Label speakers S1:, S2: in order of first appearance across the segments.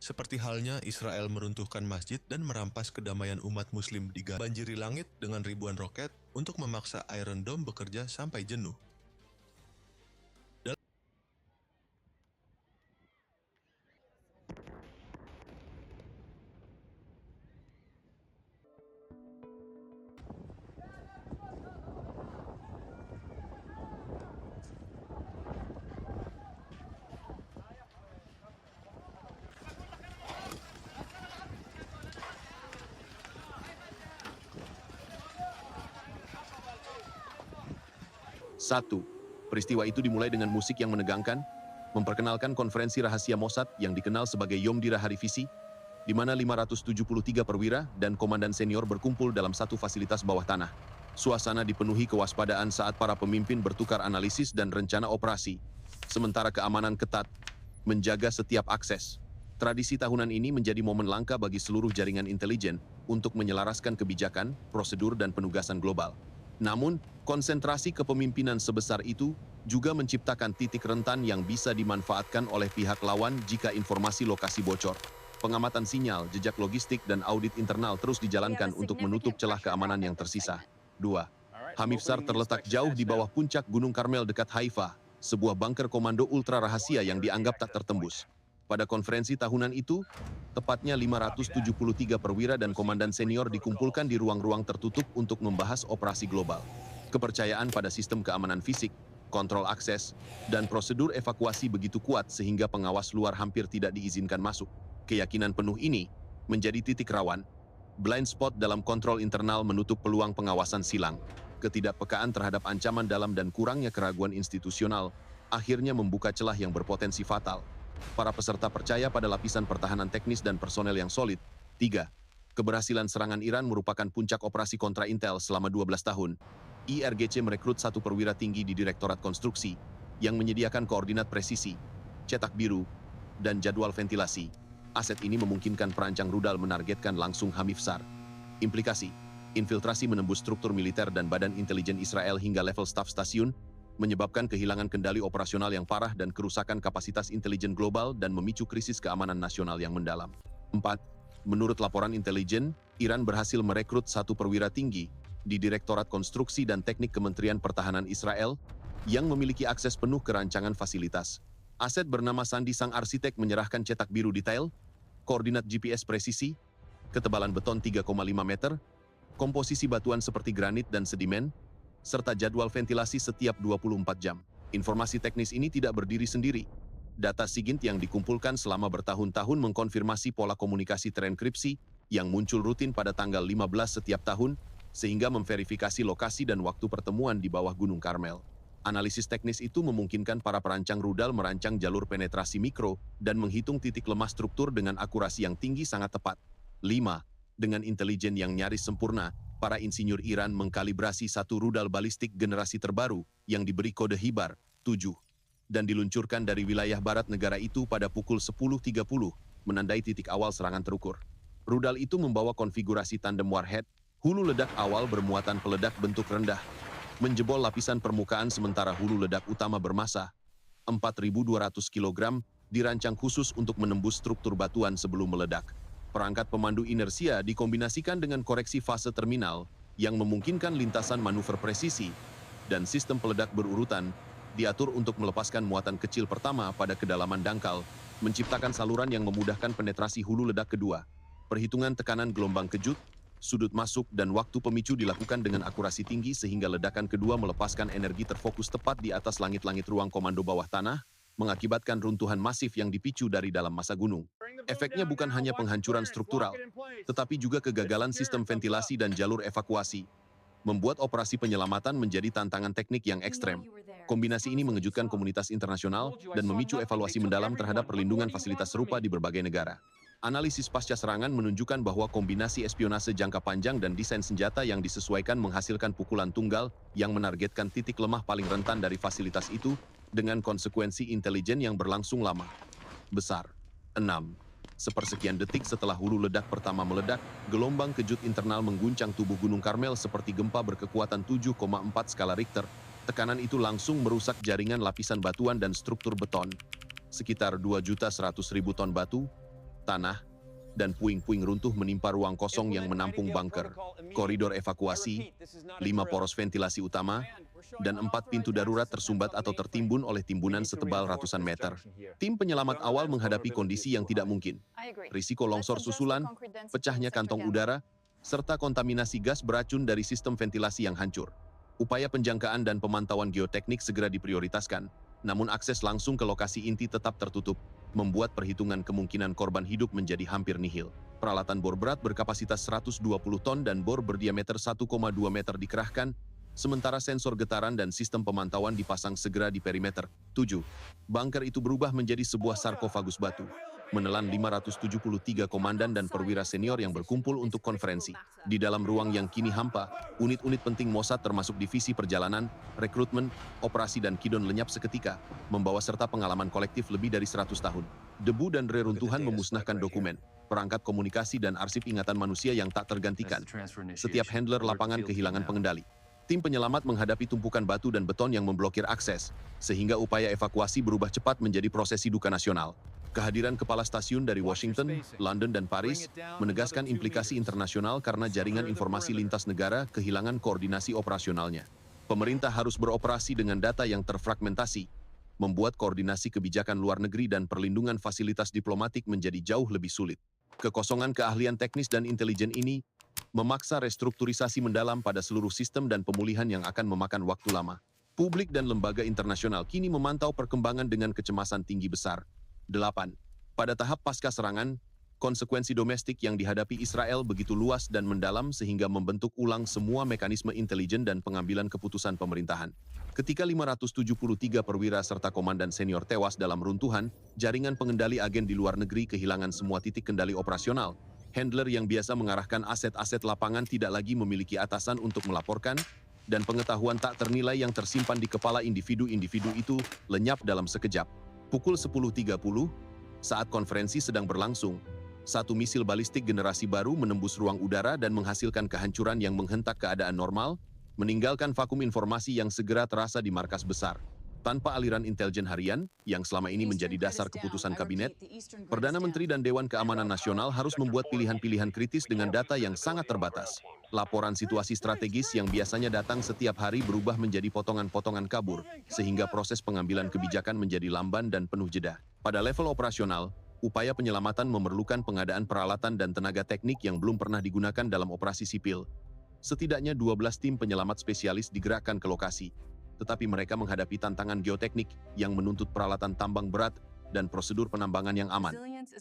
S1: Seperti halnya Israel meruntuhkan masjid dan merampas kedamaian umat muslim di Gaza. Banjiri langit dengan ribuan roket untuk memaksa Iron Dome bekerja sampai jenuh.
S2: Satu, peristiwa itu dimulai dengan musik yang menegangkan, memperkenalkan konferensi rahasia Mossad yang dikenal sebagai Yom Dira Hari Visi, di mana 573 perwira dan komandan senior berkumpul dalam satu fasilitas bawah tanah. Suasana dipenuhi kewaspadaan saat para pemimpin bertukar analisis dan rencana operasi, sementara keamanan ketat menjaga setiap akses. Tradisi tahunan ini menjadi momen langka bagi seluruh jaringan intelijen untuk menyelaraskan kebijakan, prosedur, dan penugasan global. Namun, konsentrasi kepemimpinan sebesar itu juga menciptakan titik rentan yang bisa dimanfaatkan oleh pihak lawan jika informasi lokasi bocor. Pengamatan sinyal, jejak logistik, dan audit internal terus dijalankan untuk menutup celah keamanan yang tersisa. 2. Hamifsar terletak jauh di bawah puncak Gunung Karmel dekat Haifa, sebuah bunker komando ultra rahasia yang dianggap tak tertembus. Pada konferensi tahunan itu, tepatnya 573 perwira dan komandan senior dikumpulkan di ruang-ruang tertutup untuk membahas operasi global. Kepercayaan pada sistem keamanan fisik, kontrol akses, dan prosedur evakuasi begitu kuat sehingga pengawas luar hampir tidak diizinkan masuk. Keyakinan penuh ini menjadi titik rawan. Blind spot dalam kontrol internal menutup peluang pengawasan silang. Ketidakpekaan terhadap ancaman dalam dan kurangnya keraguan institusional akhirnya membuka celah yang berpotensi fatal. Para peserta percaya pada lapisan pertahanan teknis dan personel yang solid. 3. Keberhasilan serangan Iran merupakan puncak operasi kontra Intel selama 12 tahun. IRGC merekrut satu perwira tinggi di Direktorat Konstruksi yang menyediakan koordinat presisi, cetak biru, dan jadwal ventilasi. Aset ini memungkinkan perancang rudal menargetkan langsung Hamifsar. Implikasi: infiltrasi menembus struktur militer dan badan intelijen Israel hingga level staf stasiun, menyebabkan kehilangan kendali operasional yang parah dan kerusakan kapasitas intelijen global dan memicu krisis keamanan nasional yang mendalam. 4. Menurut laporan intelijen, Iran berhasil merekrut satu perwira tinggi di Direktorat Konstruksi dan Teknik Kementerian Pertahanan Israel yang memiliki akses penuh ke rancangan fasilitas. Aset bernama Sandi sang arsitek menyerahkan cetak biru detail, koordinat GPS presisi, ketebalan beton 3,5 meter, komposisi batuan seperti granit dan sedimen, serta jadwal ventilasi setiap 24 jam. Informasi teknis ini tidak berdiri sendiri. Data SIGINT yang dikumpulkan selama bertahun-tahun mengkonfirmasi pola komunikasi terenkripsi yang muncul rutin pada tanggal 15 setiap tahun, sehingga memverifikasi lokasi dan waktu pertemuan di bawah Gunung Karmel. Analisis teknis itu memungkinkan para perancang rudal merancang jalur penetrasi mikro dan menghitung titik lemah struktur dengan akurasi yang tinggi sangat tepat. 5. Dengan intelijen yang nyaris sempurna, para insinyur Iran mengkalibrasi satu rudal balistik generasi terbaru yang diberi kode Hibar 7 dan diluncurkan dari wilayah barat negara itu pada pukul 10.30, menandai titik awal serangan terukur. Rudal itu membawa konfigurasi tandem warhead, hulu ledak awal bermuatan peledak bentuk rendah, menjebol lapisan permukaan sementara hulu ledak utama bermasa 4.200 kg dirancang khusus untuk menembus struktur batuan sebelum meledak. Perangkat pemandu inersia dikombinasikan dengan koreksi fase terminal yang memungkinkan lintasan manuver presisi, dan sistem peledak berurutan diatur untuk melepaskan muatan kecil pertama pada kedalaman dangkal, menciptakan saluran yang memudahkan penetrasi hulu ledak kedua. Perhitungan tekanan gelombang kejut, sudut masuk, dan waktu pemicu dilakukan dengan akurasi tinggi sehingga ledakan kedua melepaskan energi terfokus tepat di atas langit-langit ruang komando bawah tanah, mengakibatkan runtuhan masif yang dipicu dari dalam masa gunung. Efeknya bukan hanya penghancuran struktural, tetapi juga kegagalan sistem ventilasi dan jalur evakuasi, membuat operasi penyelamatan menjadi tantangan teknik yang ekstrem. Kombinasi ini mengejutkan komunitas internasional dan memicu evaluasi mendalam terhadap perlindungan fasilitas serupa di berbagai negara. Analisis pasca serangan menunjukkan bahwa kombinasi espionase jangka panjang dan desain senjata yang disesuaikan menghasilkan pukulan tunggal yang menargetkan titik lemah paling rentan dari fasilitas itu, dengan konsekuensi intelijen yang berlangsung lama. Besar. 6. Sepersekian detik setelah hulu ledak pertama meledak, gelombang kejut internal mengguncang tubuh Gunung Karmel seperti gempa berkekuatan 7,4 skala Richter. Tekanan itu langsung merusak jaringan lapisan batuan dan struktur beton. Sekitar 2.100.000 ton batu, tanah, dan puing-puing runtuh menimpa ruang kosong yang menampung bunker, koridor evakuasi, 5 poros ventilasi utama, dan 4 pintu darurat tersumbat atau tertimbun oleh timbunan setebal ratusan meter. Tim penyelamat awal menghadapi kondisi yang tidak mungkin. Risiko longsor susulan, pecahnya kantong udara, serta kontaminasi gas beracun dari sistem ventilasi yang hancur. Upaya penjangkaan dan pemantauan geoteknik segera diprioritaskan, namun akses langsung ke lokasi inti tetap tertutup, membuat perhitungan kemungkinan korban hidup menjadi hampir nihil. Peralatan bor berat berkapasitas 120 ton dan bor berdiameter 1,2 meter dikerahkan, sementara sensor getaran dan sistem pemantauan dipasang segera di perimeter. 7. Bunker itu berubah menjadi sebuah sarkofagus batu, menelan 573 komandan dan perwira senior yang berkumpul untuk konferensi. Di dalam ruang yang kini hampa, unit-unit penting Mossad termasuk divisi perjalanan, rekrutmen, operasi dan kidon lenyap seketika, membawa serta pengalaman kolektif lebih dari 100 tahun. Debu dan reruntuhan memusnahkan dokumen, perangkat komunikasi dan arsip ingatan manusia yang tak tergantikan. Setiap handler lapangan kehilangan pengendali. Tim penyelamat menghadapi tumpukan batu dan beton yang memblokir akses, sehingga upaya evakuasi berubah cepat menjadi prosesi duka nasional. Kehadiran kepala stasiun dari Washington, London, dan Paris menegaskan implikasi internasional karena jaringan informasi lintas negara kehilangan koordinasi operasionalnya. Pemerintah harus beroperasi dengan data yang terfragmentasi, membuat koordinasi kebijakan luar negeri dan perlindungan fasilitas diplomatik menjadi jauh lebih sulit. Kekosongan keahlian teknis dan intelijen ini memaksa restrukturisasi mendalam pada seluruh sistem dan pemulihan yang akan memakan waktu lama. Publik dan lembaga internasional kini memantau perkembangan dengan kecemasan tinggi besar. 8. Pada tahap pasca serangan, konsekuensi domestik yang dihadapi Israel begitu luas dan mendalam sehingga membentuk ulang semua mekanisme intelijen dan pengambilan keputusan pemerintahan. Ketika 573 perwira serta komandan senior tewas dalam runtuhan, jaringan pengendali agen di luar negeri kehilangan semua titik kendali operasional. Handler yang biasa mengarahkan aset-aset lapangan tidak lagi memiliki atasan untuk melaporkan, dan pengetahuan tak ternilai yang tersimpan di kepala individu-individu itu lenyap dalam sekejap. Pukul 10.30, saat konferensi sedang berlangsung, satu misil balistik generasi baru menembus ruang udara dan menghasilkan kehancuran yang menghentak keadaan normal, meninggalkan vakum informasi yang segera terasa di markas besar. Tanpa aliran intelijen harian, yang selama ini menjadi dasar keputusan kabinet, Perdana Menteri dan Dewan Keamanan Nasional harus membuat pilihan-pilihan kritis dengan data yang sangat terbatas. Laporan situasi strategis yang biasanya datang setiap hari berubah menjadi potongan-potongan kabur, sehingga proses pengambilan kebijakan menjadi lamban dan penuh jeda. Pada level operasional, upaya penyelamatan memerlukan pengadaan peralatan dan tenaga teknik yang belum pernah digunakan dalam operasi sipil. Setidaknya 12 tim penyelamat spesialis digerakkan ke lokasi, tetapi mereka menghadapi tantangan geoteknik yang menuntut peralatan tambang berat dan prosedur penambangan yang aman.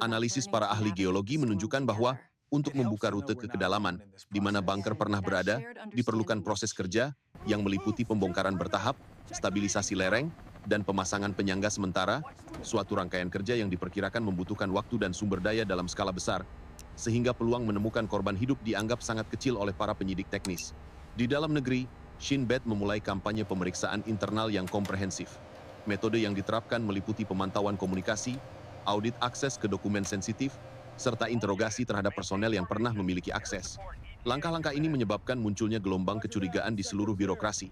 S2: Analisis para ahli geologi menunjukkan bahwa untuk membuka rute ke kedalaman, di mana bunker pernah berada, diperlukan proses kerja yang meliputi pembongkaran bertahap, stabilisasi lereng, dan pemasangan penyangga sementara, suatu rangkaian kerja yang diperkirakan membutuhkan waktu dan sumber daya dalam skala besar, sehingga peluang menemukan korban hidup dianggap sangat kecil oleh para penyidik teknis. Di dalam negeri, Shin Bet memulai kampanye pemeriksaan internal yang komprehensif. Metode yang diterapkan meliputi pemantauan komunikasi, audit akses ke dokumen sensitif, serta interogasi terhadap personel yang pernah memiliki akses. Langkah-langkah ini menyebabkan munculnya gelombang kecurigaan di seluruh birokrasi.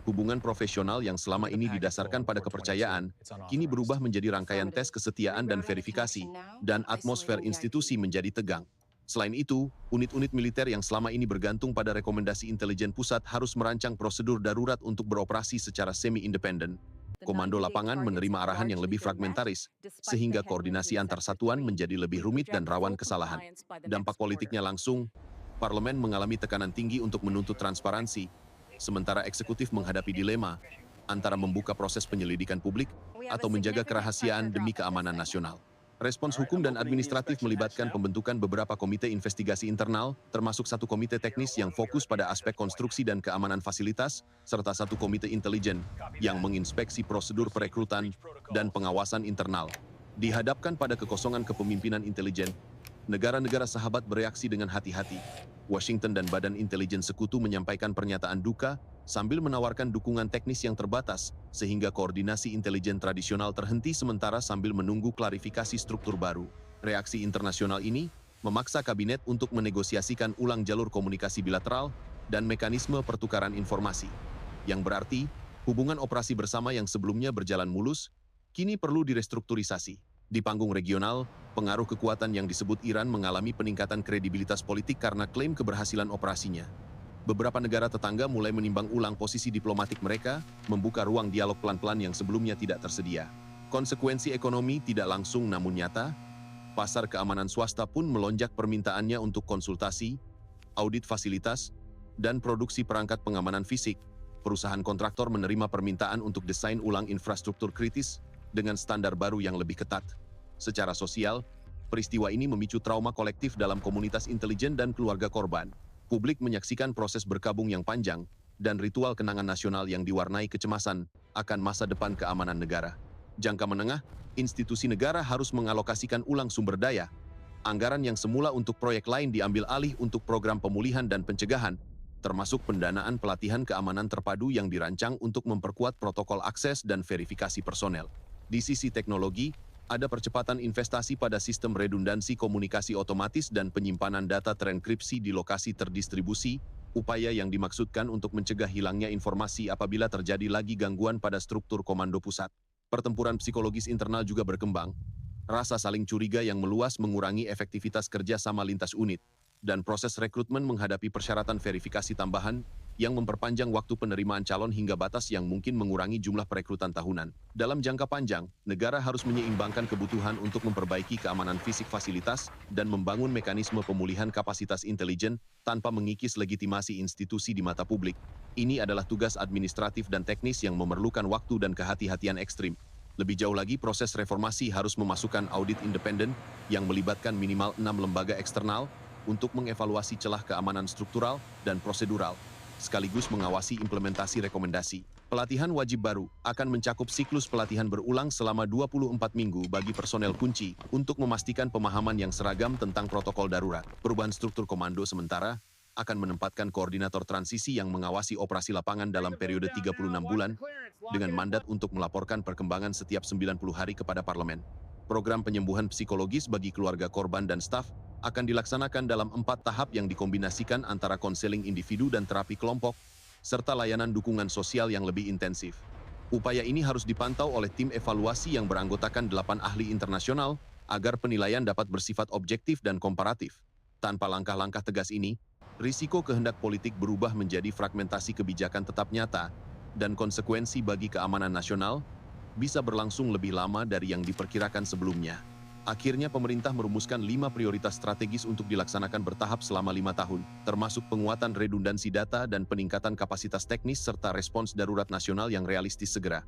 S2: Hubungan profesional yang selama ini didasarkan pada kepercayaan, kini berubah menjadi rangkaian tes kesetiaan dan verifikasi, dan atmosfer institusi menjadi tegang. Selain itu, unit-unit militer yang selama ini bergantung pada rekomendasi intelijen pusat harus merancang prosedur darurat untuk beroperasi secara semi-independen. Komando lapangan menerima arahan yang lebih fragmentaris, sehingga koordinasi antar satuan menjadi lebih rumit dan rawan kesalahan. Dampak politiknya langsung, parlemen mengalami tekanan tinggi untuk menuntut transparansi, sementara eksekutif menghadapi dilema antara membuka proses penyelidikan publik atau menjaga kerahasiaan demi keamanan nasional. Respons hukum dan administratif melibatkan pembentukan beberapa komite investigasi internal, termasuk satu komite teknis yang fokus pada aspek konstruksi dan keamanan fasilitas, serta satu komite intelijen yang menginspeksi prosedur perekrutan dan pengawasan internal. Dihadapkan pada kekosongan kepemimpinan intelijen, negara-negara sahabat bereaksi dengan hati-hati. Washington dan Badan Intelijen Sekutu menyampaikan pernyataan duka sambil menawarkan dukungan teknis yang terbatas, sehingga koordinasi intelijen tradisional terhenti sementara sambil menunggu klarifikasi struktur baru. Reaksi internasional ini memaksa kabinet untuk menegosiasikan ulang jalur komunikasi bilateral dan mekanisme pertukaran informasi, yang berarti hubungan operasi bersama yang sebelumnya berjalan mulus, kini perlu direstrukturisasi. Di panggung regional, pengaruh kekuatan yang disebut Iran mengalami peningkatan kredibilitas politik karena klaim keberhasilan operasinya. Beberapa negara tetangga mulai menimbang ulang posisi diplomatik mereka, membuka ruang dialog pelan-pelan yang sebelumnya tidak tersedia. Konsekuensi ekonomi tidak langsung namun nyata, pasar keamanan swasta pun melonjak permintaannya untuk konsultasi, audit fasilitas, dan produksi perangkat pengamanan fisik. Perusahaan kontraktor menerima permintaan untuk desain ulang infrastruktur kritis dengan standar baru yang lebih ketat. Secara sosial, peristiwa ini memicu trauma kolektif dalam komunitas intelijen dan keluarga korban. Publik menyaksikan proses berkabung yang panjang dan ritual kenangan nasional yang diwarnai kecemasan akan masa depan keamanan negara. Jangka menengah, institusi negara harus mengalokasikan ulang sumber daya. Anggaran yang semula untuk proyek lain diambil alih untuk program pemulihan dan pencegahan, termasuk pendanaan pelatihan keamanan terpadu yang dirancang untuk memperkuat protokol akses dan verifikasi personel. Di sisi teknologi, ada percepatan investasi pada sistem redundansi komunikasi otomatis dan penyimpanan data terenkripsi di lokasi terdistribusi, upaya yang dimaksudkan untuk mencegah hilangnya informasi apabila terjadi lagi gangguan pada struktur komando pusat. Pertempuran psikologis internal juga berkembang. Rasa saling curiga yang meluas mengurangi efektivitas kerja sama lintas unit, dan proses rekrutmen menghadapi persyaratan verifikasi tambahan yang memperpanjang waktu penerimaan calon hingga batas yang mungkin mengurangi jumlah perekrutan tahunan. Dalam jangka panjang, negara harus menyeimbangkan kebutuhan untuk memperbaiki keamanan fisik fasilitas dan membangun mekanisme pemulihan kapasitas intelijen tanpa mengikis legitimasi institusi di mata publik. Ini adalah tugas administratif dan teknis yang memerlukan waktu dan kehati-hatian ekstrim. Lebih jauh lagi, proses reformasi harus memasukkan audit independen yang melibatkan minimal 6 lembaga eksternal untuk mengevaluasi celah keamanan struktural dan prosedural, sekaligus mengawasi implementasi rekomendasi. Pelatihan wajib baru akan mencakup siklus pelatihan berulang selama 24 minggu bagi personel kunci untuk memastikan pemahaman yang seragam tentang protokol darurat. Perubahan struktur komando sementara akan menempatkan koordinator transisi yang mengawasi operasi lapangan dalam periode 36 bulan dengan mandat untuk melaporkan perkembangan setiap 90 hari kepada parlemen. Program penyembuhan psikologis bagi keluarga korban dan staf akan dilaksanakan dalam 4 tahap yang dikombinasikan antara konseling individu dan terapi kelompok, serta layanan dukungan sosial yang lebih intensif. Upaya ini harus dipantau oleh tim evaluasi yang beranggotakan 8 ahli internasional agar penilaian dapat bersifat objektif dan komparatif. Tanpa langkah-langkah tegas ini, risiko kehendak politik berubah menjadi fragmentasi kebijakan tetap nyata, dan konsekuensi bagi keamanan nasional bisa berlangsung lebih lama dari yang diperkirakan sebelumnya. Akhirnya pemerintah merumuskan 5 prioritas strategis untuk dilaksanakan bertahap selama 5 tahun, termasuk penguatan redundansi data dan peningkatan kapasitas teknis serta respons darurat nasional yang realistis segera.